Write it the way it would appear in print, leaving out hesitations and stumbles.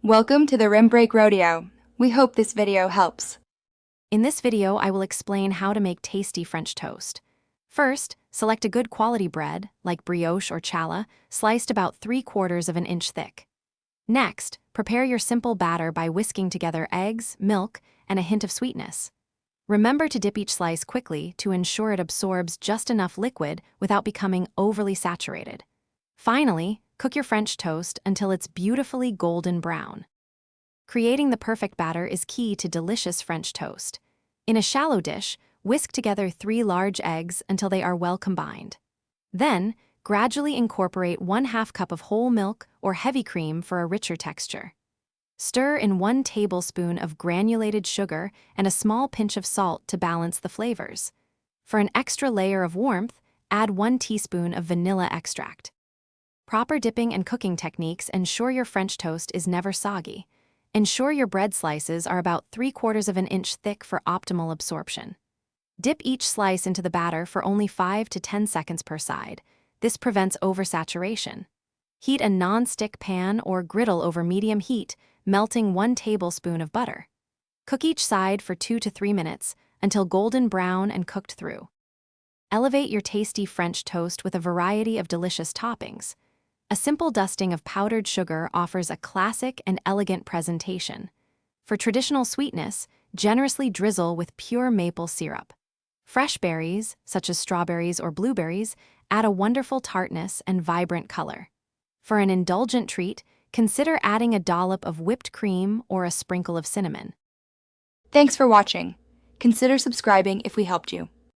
Welcome to the Rim Break Rodeo. We hope this video helps. In this video, I will explain how to make tasty French toast. First, select a good quality bread, like brioche or challah, sliced about 3/4 of an inch thick. Next, prepare your simple batter by whisking together eggs, milk, and a hint of sweetness. Remember to dip each slice quickly to ensure it absorbs just enough liquid without becoming overly saturated. Finally, cook your French toast until it's beautifully golden brown. Creating the perfect batter is key to delicious French toast. In a shallow dish, whisk together 3 large eggs until they are well combined. Then, gradually incorporate 1/2 cup of whole milk or heavy cream for a richer texture. Stir in 1 tablespoon of granulated sugar and a small pinch of salt to balance the flavors. For an extra layer of warmth, add 1 teaspoon of vanilla extract. Proper dipping and cooking techniques ensure your French toast is never soggy. Ensure your bread slices are about 3/4 of an inch thick for optimal absorption. Dip each slice into the batter for only 5 to 10 seconds per side. This prevents oversaturation. Heat a non-stick pan or griddle over medium heat, melting 1 tablespoon of butter. Cook each side for 2 to 3 minutes until golden brown and cooked through. Elevate your tasty French toast with a variety of delicious toppings. A simple dusting of powdered sugar offers a classic and elegant presentation. For traditional sweetness, generously drizzle with pure maple syrup. Fresh berries, such as strawberries or blueberries, add a wonderful tartness and vibrant color. For an indulgent treat, consider adding a dollop of whipped cream or a sprinkle of cinnamon. Thanks for watching. Consider subscribing if we helped you.